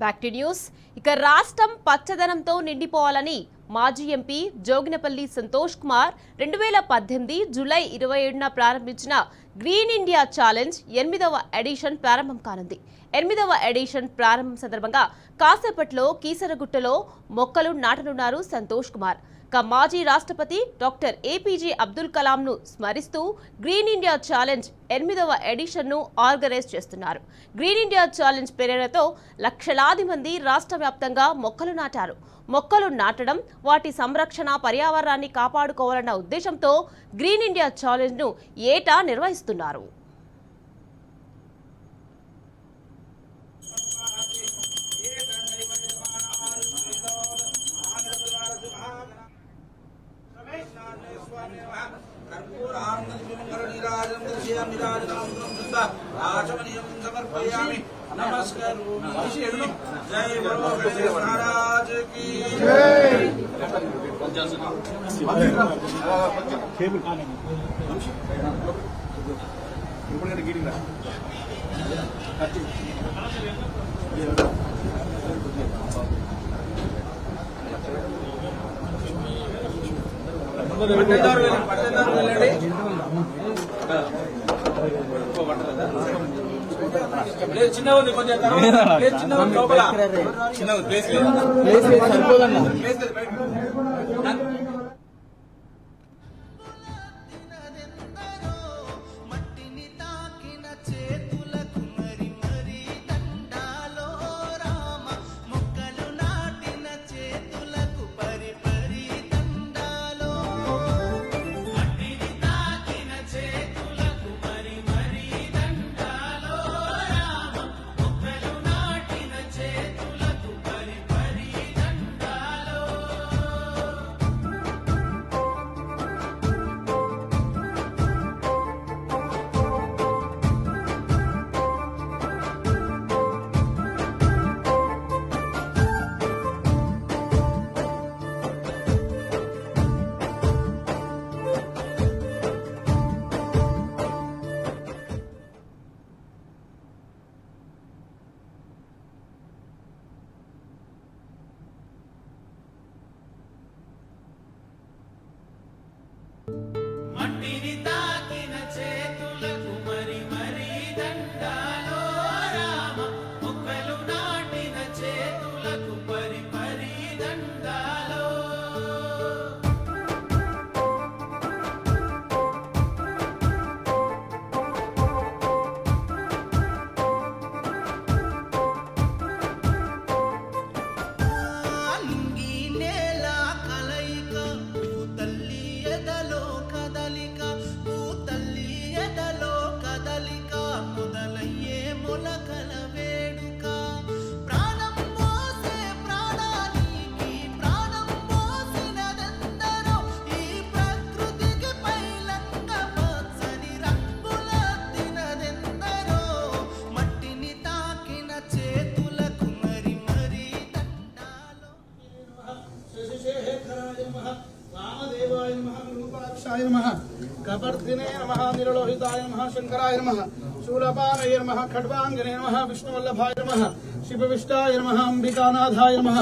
Back to news. ఇక రాష్ట్రం పచ్చదనంతో నిండిపోవాలని మాజీ ఎంపీ జోగినపల్లి సంతోష్ కుమార్ 2018 జూలై 27న ప్రారంభించిన గ్రీన్ ఇండియా ఛాలెంజ్ 8వ ఎడిషన్ ప్రారంభం కానుంది. 8వ ఎడిషన్ ప్రారంభం సందర్భంగా కాసేపట్లో కీసరగుట్టలో మొక్కలు నాటనున్నారు సంతోష్ కుమార్. మాజీ రాష్ట్రపతి డాక్టర్ ఏపీజే అబ్దుల్ కలాంను స్మరిస్తూ గ్రీన్ ఇండియా ఛాలెంజ్ 8వ ఎడిషన్ను ఆర్గనైజ్ చేస్తున్నారు. గ్రీన్ ఇండియా ఛాలెంజ్ ప్రేరణతో లక్షలాది మంది రాష్ట్ర వ్యాప్తంగా మొక్కలు నాటారు. మొక్కలు నాటడం, వాటి సంరక్షణ, పర్యావరణాన్ని కాపాడుకోవాలన్న ఉద్దేశంతో గ్రీన్ ఇండియా ఛాలెంజ్ను ఏటా నిర్వహిస్తున్నారు. చిన్న ఉంది కొంచెం చిన్న లోపల చిన్న ప్లేస్ సరిపోదన్న कपर्दिने नमः निरलोहिताय नमः शंकराय नमः शूलपाणये नमः खड्वांगने नमः विष्णुवल्लभाय नमः शिवविष्टाय नमः अंबिकानाथाय नमः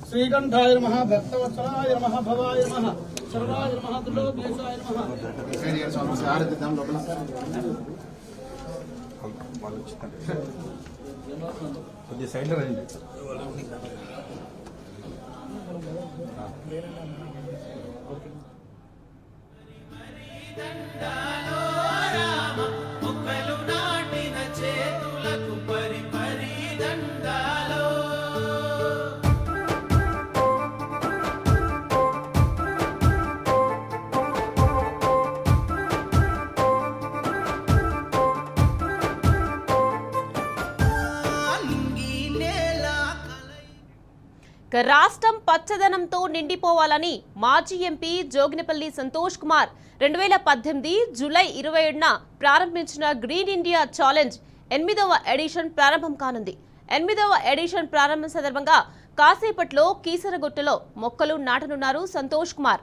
श्रीकंठाय नमः भक्तवत्सलाय नमः भवाय नमः सर्वाय नमः त्रिलोकेशाय नमः రాష్ట్రం పచ్చదనంతో నిండిపోవాలని మాజీ ఎంపీ జోగినపల్లి సంతోష్ కుమార్ 2018 జూలై 27న ప్రారంభించిన గ్రీన్ ఇండియా ఛాలెంజ్ 8వ ఎడిషన్ ప్రారంభం కానుంది. 8వ ఎడిషన్ ప్రారంభం సందర్భంగా కాసేపట్లో కీసరగుట్టలో మొక్కలు నాటనున్నారు సంతోష్ కుమార్.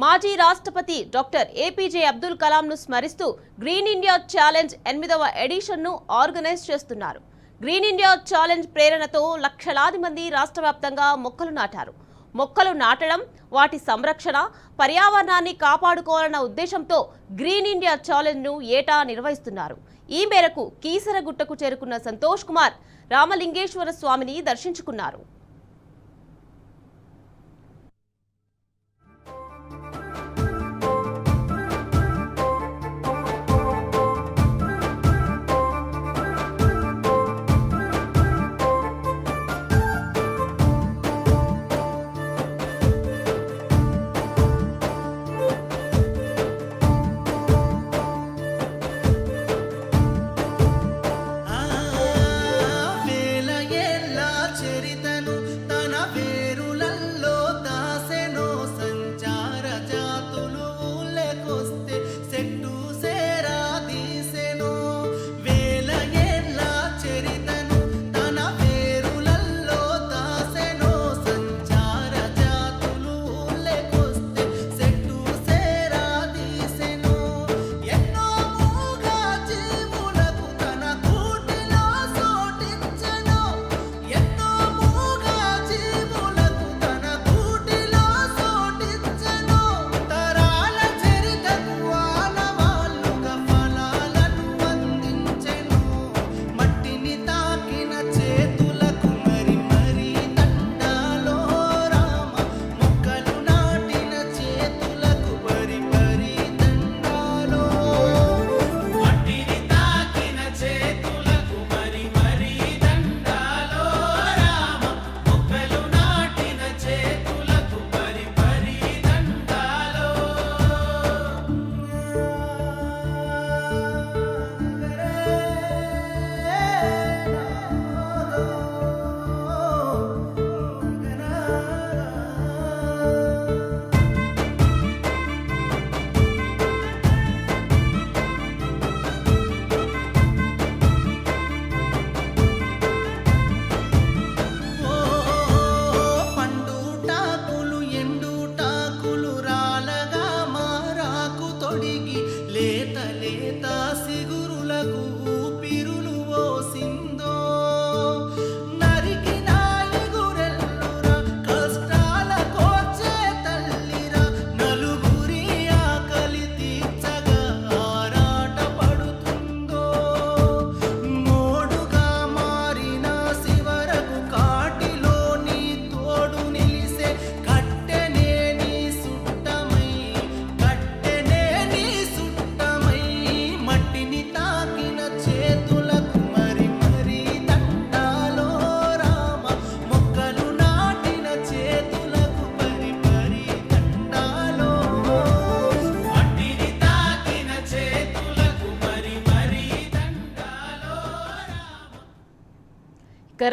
మాజీ రాష్ట్రపతి డాక్టర్ ఏపీజే అబ్దుల్ కలాంను స్మరిస్తూ గ్రీన్ ఇండియా ఛాలెంజ్ 8వ ఎడిషన్ను ఆర్గనైజ్ చేస్తున్నారు. గ్రీన్ ఇండియా ఛాలెంజ్ ప్రేరణతో లక్షలాది మంది రాష్ట్ర వ్యాప్తంగా మొక్కలు నాటారు. మొక్కలు నాటడం, వాటి సంరక్షణ, పర్యావరణాన్ని కాపాడుకోవాలన్న ఉద్దేశంతో గ్రీన్ ఇండియా ఛాలెంజ్ ను ఏటా నిర్వహిస్తున్నారు. ఈ మేరకు కీసరగుట్టకు చేరుకున్న సంతోష్ కుమార్ రామలింగేశ్వర స్వామిని దర్శించుకున్నారు.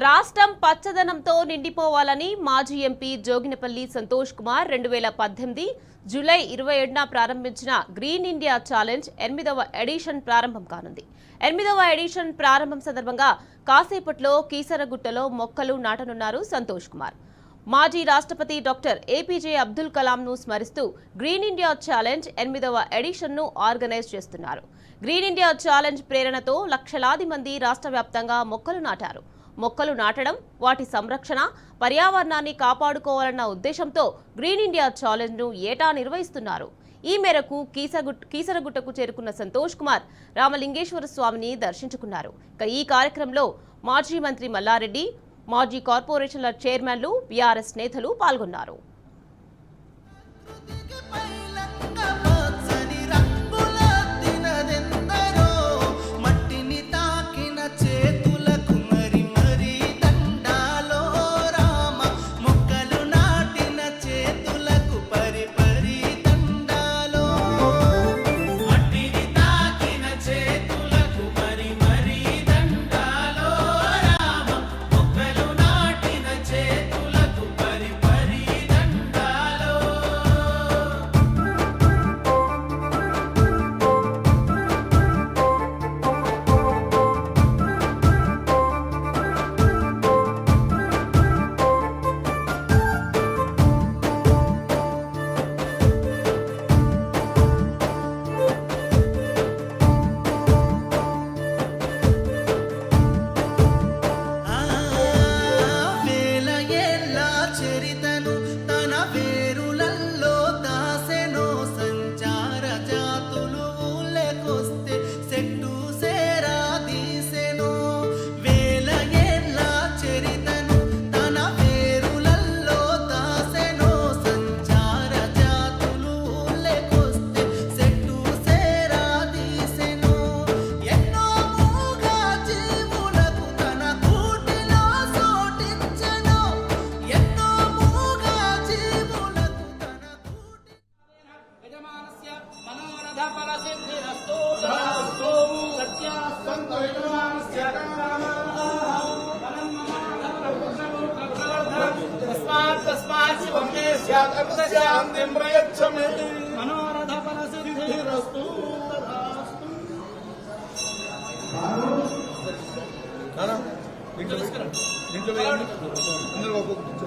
రాష్ట్రం పచ్చదనంతో నిండిపోవాలని మాజీ ఎంపీ జోగినపల్లి సంతోష్ కుమార్ 2018 జూలై 27న ప్రారంభించిన గ్రీన్ ఇండియా ఛాలెంజ్ 8వ ఎడిషన్ ప్రారంభం కానుంది. 8వ ఎడిషన్ ప్రారంభం సందర్భంగా కాసేపట్లో కీసరగుట్టలో మొక్కలు నాటనున్నారు సంతోష్ కుమార్. మాజీ రాష్ట్రపతి డాక్టర్ ఏపీజే అబ్దుల్ కలాంను స్మరిస్తూ గ్రీన్ ఇండియా ఛాలెంజ్ 8వ ఎడిషన్ను ఆర్గనైజ్ చేస్తున్నారు. గ్రీన్ ఇండియా ఛాలెంజ్ ప్రేరణతో లక్షలాది మంది రాష్ట్ర వ్యాప్తంగా మొక్కలు నాటారు. మొక్కలు నాటడం, వాటి సంరక్షణ, పర్యావరణాన్ని కాపాడుకోవాలన్న ఉద్దేశంతో గ్రీన్ ఇండియా ఛాలెంజ్ ను ఏటా నిర్వహిస్తున్నారు. ఈ మేరకు కీసరగుట్టకు చేరుకున్న సంతోష్ కుమార్ రామలింగేశ్వర స్వామిని దర్శించుకున్నారు. ఈ కార్యక్రమంలో మాజీ మంత్రి మల్లారెడ్డి, మాజీ కార్పొరేషన్ల చైర్మన్లు, బీఆర్ఎస్ నేతలు పాల్గొన్నారు. శివం మే స్యాత్ శాంతిం ప్రయచ్చ మే మనోరథ ఫల సిద్ధిరస్తు తథాస్తు. దీంట్లో వేయండి. అందరూ ఒక్కొక్కటి.